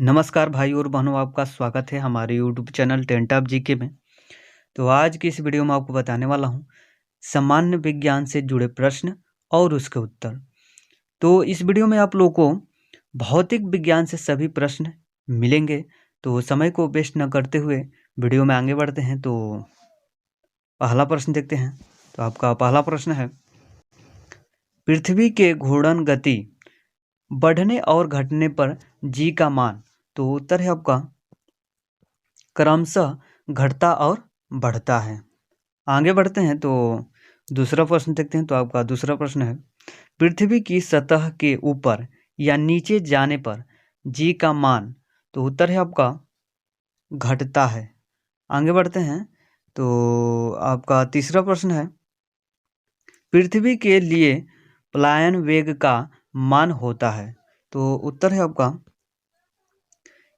नमस्कार भाई और बहनों, आपका स्वागत है हमारे YouTube channel tent of GK में। तो आज की इस वीडियो में आपको बताने वाला हूँ सामान्य विज्ञान से जुड़े प्रश्न और उसके उत्तर। तो इस वीडियो में आप लोगों को भौतिक विज्ञान से सभी प्रश्न मिलेंगे। तो समय को वेस्ट न करते हुए वीडियो में आगे बढ़ते हैं। तो पहला प्रश्न देखते हैं। तो आपका पहला प्रश्न है, पृथ्वी के घूर्णन गति बढ़ने और घटने पर जी का मान। तो उत्तर है आपका क्रमशः घटता और बढ़ता है। आगे बढ़ते हैं तो दूसरा प्रश्न देखते हैं। तो आपका दूसरा प्रश्न है, पृथ्वी की सतह के ऊपर या नीचे जाने पर जी का मान। तो उत्तर है आपका घटता है। आगे बढ़ते हैं तो आपका तीसरा प्रश्न है, पृथ्वी के लिए पलायन वेग का मान होता है। तो उत्तर है आपका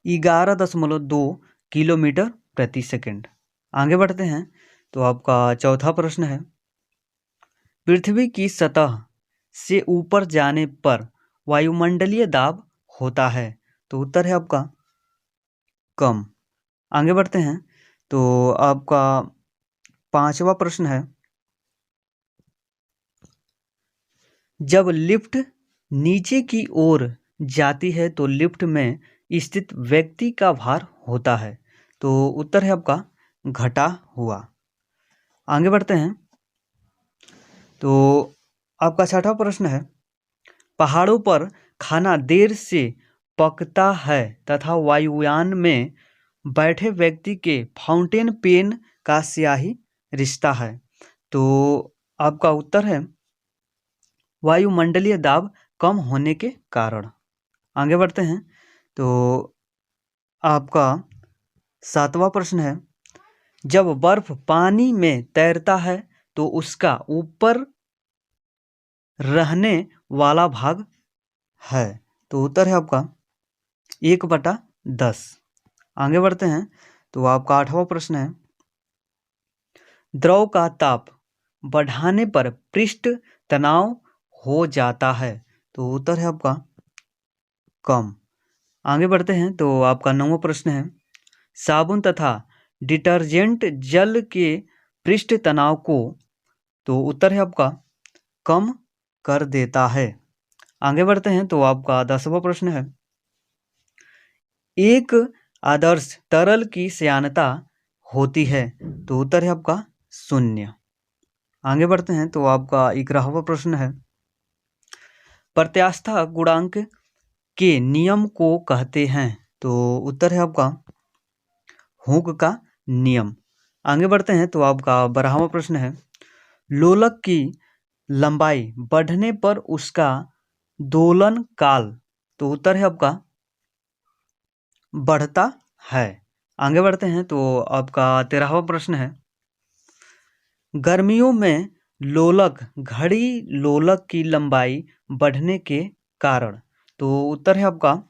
11.2 किलोमीटर प्रति सेकंड। आगे बढ़ते हैं तो आपका चौथा प्रश्न है, पृथ्वी की सतह से ऊपर जाने पर वायुमंडलीय दाब होता है। तो उत्तर है आपका कम। आगे बढ़ते हैं तो आपका पांचवा प्रश्न है, जब लिफ्ट नीचे की ओर जाती है तो लिफ्ट में स्थित व्यक्ति का भार होता है। तो उत्तर है आपका घटा हुआ। आगे बढ़ते हैं तो आपका छठा प्रश्न है, पहाड़ों पर खाना देर से पकता है तथा वायुयान में बैठे व्यक्ति के फाउंटेन पेन का स्याही रिश्ता है। तो आपका उत्तर है वायुमंडलीय दाब कम होने के कारण। आगे बढ़ते हैं तो आपका सातवां प्रश्न है, जब बर्फ पानी में तैरता है तो उसका ऊपर रहने वाला भाग है। तो उत्तर है आपका 1/10। आगे बढ़ते हैं तो आपका आठवां प्रश्न है, द्रव का ताप बढ़ाने पर पृष्ठ तनाव हो जाता है। तो उत्तर है आपका कम। आगे बढ़ते हैं तो आपका नौवां प्रश्न है, साबुन तथा डिटर्जेंट जल के पृष्ठ तनाव को। तो उत्तर है आपका कम कर देता है। आगे बढ़ते हैं तो आपका 10वां प्रश्न है, एक आदर्श तरल की श्यानता होती है। तो उत्तर है आपका 0। आगे बढ़ते हैं तो आपका 11वां प्रश्न है, प्रत्यास्था गुणांक के नियम को कहते हैं। तो उत्तर है आपका हुक का नियम। आगे बढ़ते हैं तो आपका 12वां प्रश्न है, लोलक की लंबाई बढ़ने पर उसका दोलन काल। तो उत्तर है आपका बढ़ता है। आगे बढ़ते हैं तो आपका 13वां प्रश्न है, गर्मियों में लोलक घड़ी लोलक की लंबाई बढ़ने के कारण। तो उत्तर है आपका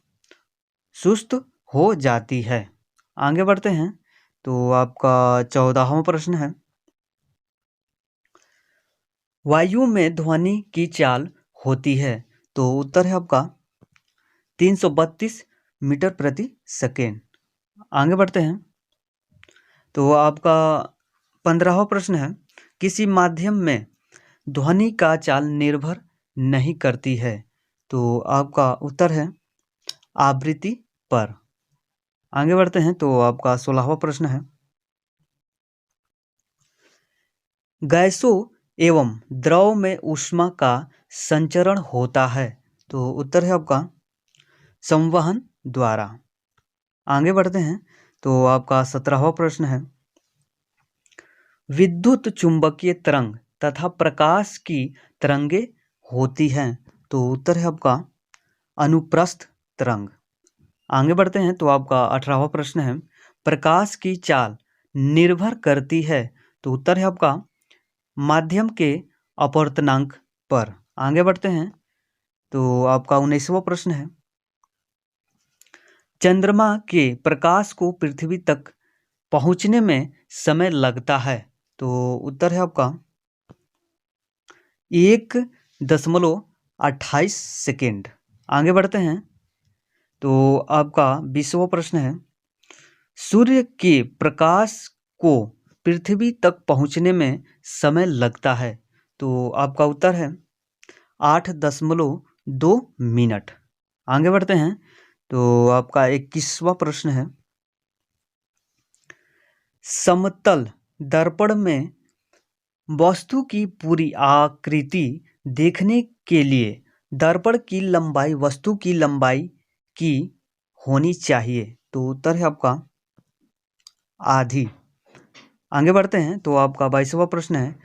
सुस्त हो जाती है। आगे बढ़ते हैं तो आपका 14वां प्रश्न है, वायु में ध्वनि की चाल होती है। तो उत्तर है आपका 332 मीटर प्रति सेकेंड। आगे बढ़ते हैं तो आपका 15वां प्रश्न है, किसी माध्यम में ध्वनि का चाल निर्भर नहीं करती है। तो आपका उत्तर है आवृत्ति पर। आगे बढ़ते हैं तो आपका 16वां प्रश्न है, गैसों एवं द्रव में ऊष्मा का संचरण होता है। तो उत्तर है आपका संवहन द्वारा। आगे बढ़ते हैं तो आपका 17वां प्रश्न है, विद्युत चुंबकीय तरंग तथा प्रकाश की तरंगे होती हैं। तो उत्तर है आपका अनुप्रस्थ तरंग। आगे बढ़ते हैं तो आपका 18वां प्रश्न है, प्रकाश की चाल निर्भर करती है। तो उत्तर है आपका माध्यम के अपवर्तनांक पर। आगे बढ़ते हैं तो आपका 19वां प्रश्न है, चंद्रमा के प्रकाश को पृथ्वी तक पहुंचने में समय लगता है। तो उत्तर है आपका 1.28 सेकेंड। आगे बढ़ते हैं तो आपका 20वां प्रश्न है, सूर्य के प्रकाश को पृथ्वी तक पहुंचने में समय लगता है। तो आपका उत्तर है 8.2 मिनट। आगे बढ़ते हैं। तो आपका 21वां प्रश्न है, समतल दर्पण में वस्तु की पूरी आकृति देखने के लिए दर्पण की लंबाई वस्तु की लंबाई की होनी चाहिए। तो उत्तर है आपका आधी। आगे बढ़ते हैं। तो आपका 22वां प्रश्न है,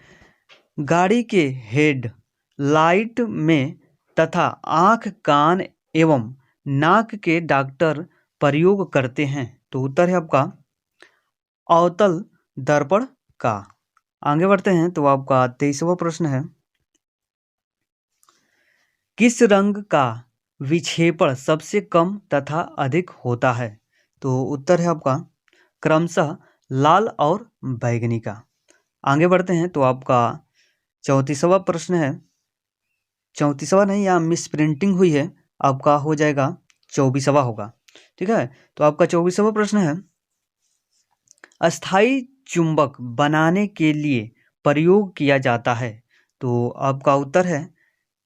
गाड़ी के हेड लाइट में तथा आँख कान एवं नाक के डॉक्टर प्रयोग करते हैं। तो उत्तर है आपका अवतल दर्पण का। आगे बढ़ते हैं। तो आपका 23वां प्रश्न है, किस रंग का विक्षेपण सबसे कम तथा अधिक होता है। तो उत्तर है आपका क्रमशः लाल और बैंगनी का। आगे बढ़ते हैं। तो आपका 34वां प्रश्न है, 34वां नहीं, यहाँ मिस प्रिंटिंग हुई है, आपका हो जाएगा 24वां होगा। ठीक है। तो आपका 24वां प्रश्न है, अस्थाई चुंबक बनाने के लिए प्रयोग किया जाता है। तो आपका उत्तर है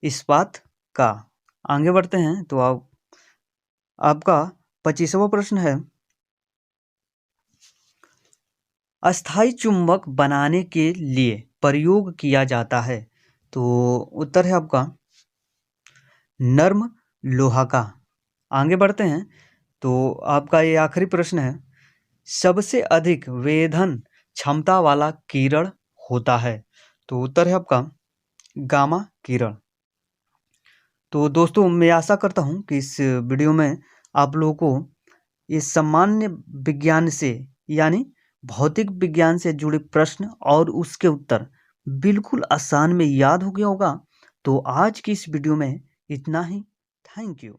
इस्पात का। आगे बढ़ते हैं। तो आपका 25वां प्रश्न है, अस्थाई चुंबक बनाने के लिए प्रयोग किया जाता है। तो उत्तर है आपका नर्म लोहा का। आगे बढ़ते हैं। तो आपका ये आखिरी प्रश्न है, सबसे अधिक वेधन क्षमता वाला किरण होता है। तो उत्तर है आपका गामा किरण। तो दोस्तों, मैं आशा करता हूँ कि इस वीडियो में आप लोगों को इस सामान्य विज्ञान से यानी भौतिक विज्ञान से जुड़े प्रश्न और उसके उत्तर बिल्कुल आसान में याद हो गया होगा। तो आज की इस वीडियो में इतना ही। Thank you.